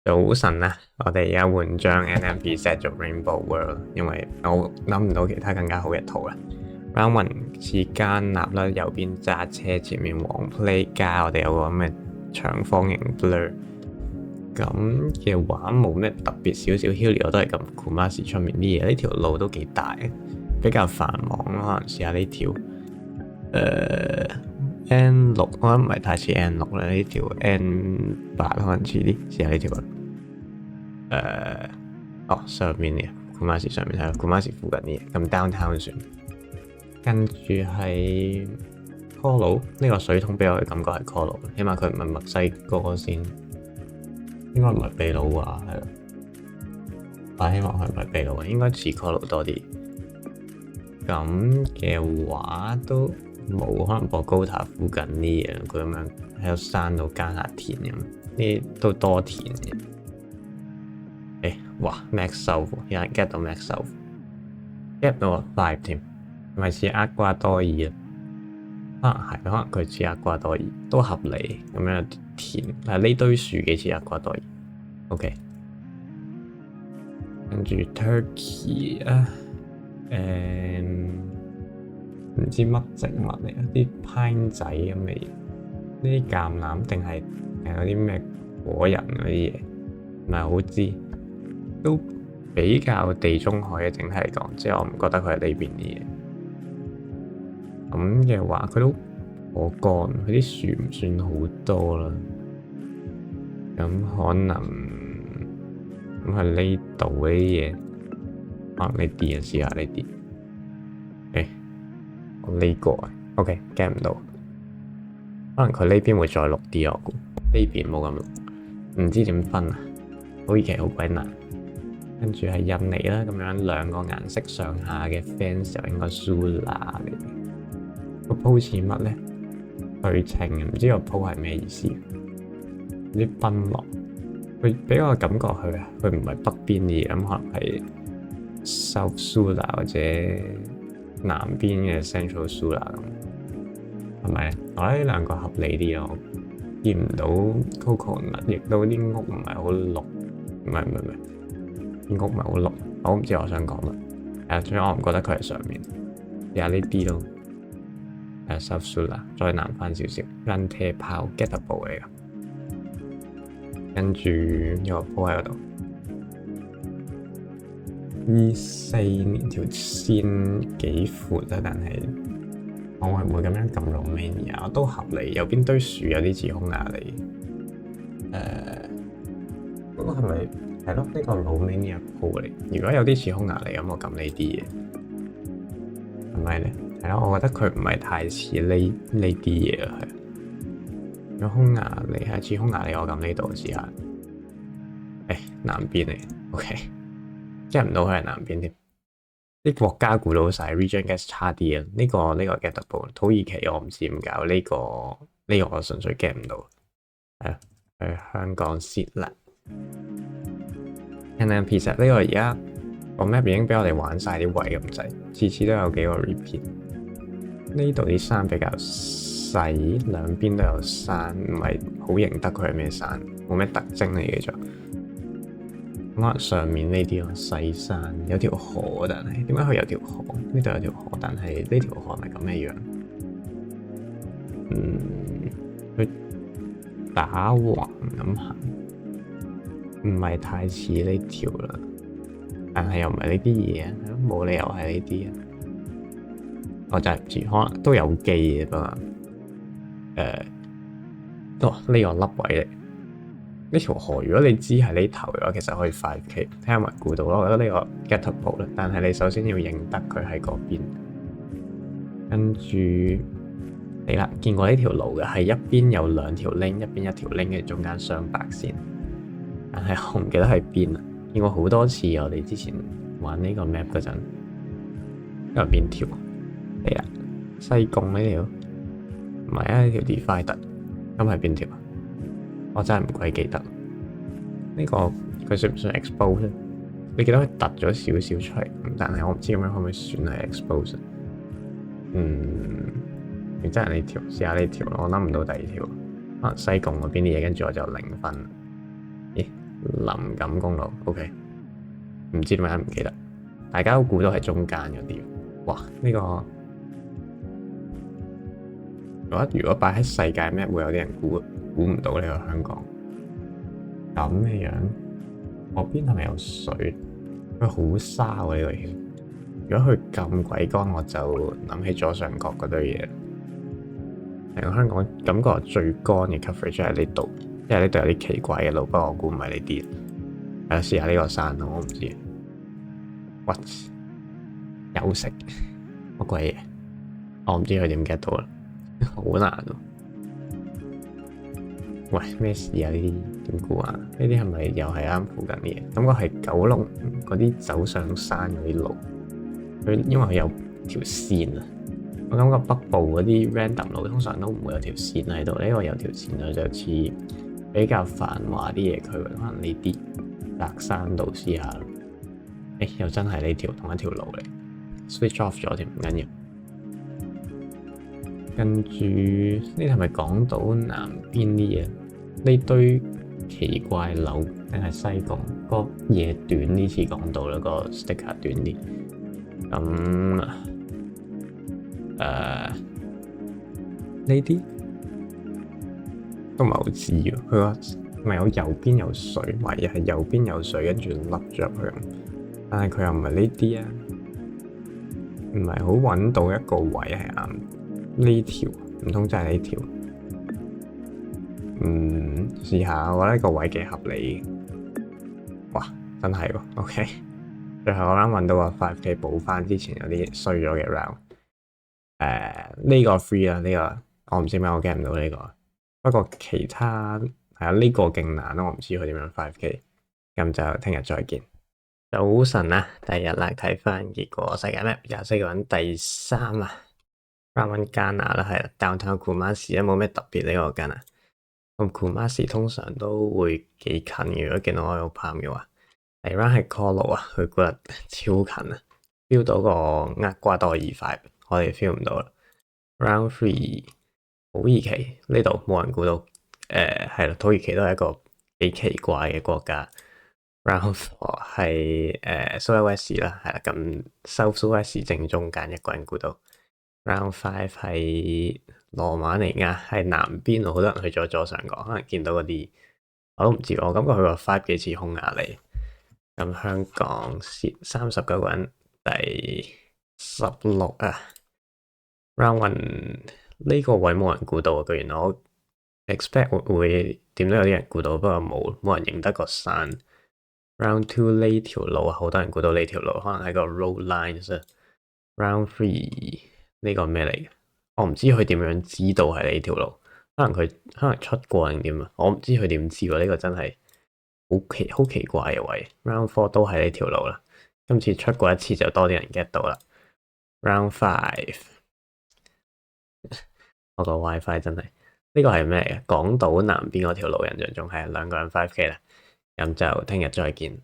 早晨啊，我哋而家換張 NMP set 做 Rainbow World，因為我諗唔到其他更加好嘅圖啦。Round One 似艱納啦，右邊揸車，前面黃 play 加我哋有個咩長方形 blur，咁嘅話冇咩特別，少少 Helio 都係咁 Kumasi 出面啲嘢，呢條路都幾大，比較繁忙咯，可能試下呢條N6，我覺得唔係太似 N6啦，呢條 N8可能似啲，試下呢條啦。上面嘅 Kumasi 上面係 Kumasi 附近啲嘢，咁 downtown 算。跟住係 Colo， 呢個水桶俾我嘅感覺係 Colo， 起碼佢唔係墨西哥先，應該唔係秘魯啩，係咯。但希望佢唔係秘魯啊，應該似 Colo 多啲。咁嘅話都冇可能博高塔附近啲嘢，佢咁樣喺個山度間下田咁，呢都多田嘅。哇 ！Max South 有人 get 到 Max South，get 到個 vibe 添，咪似厄瓜多爾啊？可能係，可能佢似厄瓜多爾都合理咁樣田，但係呢堆樹幾似厄瓜多爾。OK， 跟住 Turkey 啊，唔知乜植物嚟啊？啲 pine 仔咁嘅嘢，呢啲橄欖定係嗰啲咩果仁嗰啲嘢，唔係好知。都比較地中海嘅整體嚟講，即係我唔覺得佢係呢邊啲嘢。咁嘅話，佢都好乾，佢啲樹唔算好多啦。咁可能咁係呢度嗰啲嘢，可能呢啲啊，試下呢啲。我呢個啊 ，OK，get 唔到。可能佢呢邊會再綠啲，我估呢邊冇咁綠，唔知點分啊？土耳其好鬼難。跟住係印尼啦，咁樣兩個顏色上下嘅 fence 就應該 Sula 嚟嘅。個鋪似乜咧？對稱，唔知個鋪係咩意思？有啲崩落，佢俾我感覺佢唔係北邊嘅嘢，咁可能係 South Sula 或者南邊嘅 Central Sula 咁，係咪？我覺得呢兩個合理啲咯，見唔到 coconut，亦都啲屋唔係好綠，唔係。啲屋唔係好綠，我唔知我想講乜。所以我唔覺得佢係上面，試下呢啲咯。South Sula 再南翻少少 ，Rantai Pao gettable 嚟㗎。跟住有個鋪喺嗰度。24年條線幾闊啊，但係我係唔會咁樣撳 Romania，都合理。右邊堆樹有啲似匈牙利。嗰個係咪？係咯，呢個 Romania 鋪嚟。如果有啲似匈牙利咁，我撳呢啲嘢，係咪咧？係咯，我覺得佢唔係太似呢啲嘢啊。係。如果匈牙利係似匈牙利，我撳呢度試下。南邊嚟 ，OK，get 唔到佢係南邊添。啲國家估到晒 region guess 差啲啊。呢個 gettable， 土耳其我唔知點搞呢個我純粹 get 唔到。係啊，去香港 sit 啦。NMP set 呢個而家個 map 已經俾我哋玩晒啲位咁滯，次次都有幾個 repeat。呢度啲山比較細，兩邊都有山，唔係好認得佢係咩山，冇咩特徵嚟嘅啫。可能上面呢啲咯，細山有條河，但係點解佢有條河？呢度有條河，但係呢條河係咁嘅樣。佢打橫咁行。唔係太似呢條啦，但係又唔係呢啲嘢啊，冇理由係呢啲啊。我就係唔知，可能都有機嘅，不過呢個粒位嚟。呢條河如果你知係呢頭嘅話，其實可以 5K， 睇下咪估到咯。我覺得呢個 gettable 啦，但係你首先要認得佢喺嗰邊。跟住嚟啦，見過呢條路嘅係一邊有兩條 link， 一邊一條 link 嘅中間雙白線。但係我唔記得喺邊啊，見過好多次。我哋之前玩呢個 map 嗰陣，呢個邊條嚟啊？西貢呢條唔係啊，呢條 divider 咁係邊條啊？我真係唔鬼記得。呢個佢算唔算 expose 咧？你記得佢突咗少少出嚟，但係我唔知咁樣可唔可以算係 expose。你真係呢條，試下呢條咯。我諗唔到第二條，可能西貢嗰邊啲嘢，跟住我就0分。林錦公路，OK，唔知點解唔記得，大家都估到係中間嗰啲。哇！呢個如果擺喺世界咩會有啲人估唔到呢個香港咁嘅樣。嗰邊係咪有水？佢好沙喎呢個橋。如果佢咁鬼乾，我就諗起左上角嗰堆嘢。成個香港感覺最乾嘅 coverage 係呢度，因為呢度有啲奇怪嘅路，不過我估唔係呢啲。係啦，試下呢個山咯，我唔知。What？有食乜鬼嘢？我唔知佢點 get 到啦，好難喎。喂，咩事啊？呢啲點估啊？呢啲係咪又係啱附近嘅嘢？感覺係九龍嗰啲走上山嗰啲路，佢因為佢有條線啊。我感覺北部嗰啲 random 路通常都唔會有條線喺度，呢個有條線啊，就似比較繁華啲嘢區域，可能呢啲白山道試下。又真係呢條同一條路嚟 ，switch off 咗添，唔緊要。跟住呢係咪港島南邊啲嘢？呢堆奇怪樓定係西貢個嘢短啲似港島啦，個 sticker 短啲。咁呢啲都唔係好知喎。佢個咪有右邊有水，懷疑係右邊有水，跟住凹咗入去。但係佢又唔係呢啲啊，唔係好揾到一個位係啱。呢條唔通真係呢條？試下，我覺得呢個位幾合理。哇，真係喎 ，OK。最後我啱揾到個 5K 補翻之前有啲衰咗嘅 round。呢個 free 啊，呢個我唔知點解我 get 唔到呢個。不過其他係啊，呢個勁難咯，我唔知佢點樣 5K。咁就聽日再見。早晨啊，第二日啦，睇翻結果，世界 map 24個人第3啊。round 1加拿啦，係啦，downtown Kumasi 咧冇咩特別呢個加拿。咁 Kumasi 通常都會幾近嘅，如果見到我有拍嘅話。第2 round 係 Kolo 啊，佢估得超近啊 ，feel 到個厄瓜多爾5，我哋 feel 唔到啦。round 3土耳其呢度冇人估到，係啦，土耳其都係一個幾奇怪嘅國家。round 4係蘇拉威士啦，係啦，咁蘇拉威士正中間一個人估到。round 5係羅馬尼亞，係南邊，好多人去咗左上角，可能見到嗰啲我都唔知，我感覺佢個5幾似匈牙利。咁香港39個人第16啊。round 1呢個位冇人估到啊，居然我 expect 會點都有啲人估到，不過冇人認得個山。round 2呢條路好多人估到呢條路，可能係個 road lines。round 3呢個咩嚟嘅？我唔知佢點樣知道係呢條路，可能出過定點啊？我唔知佢點知喎，呢個真係好奇怪嘅位。round 4都係呢條路啦，今次出過一次就多啲人 get 到啦。round 5我個 WiFi 真係呢個係咩嚟嘅？港島南邊嗰條路，印象中係2個人5K啦，咁就聽日再見。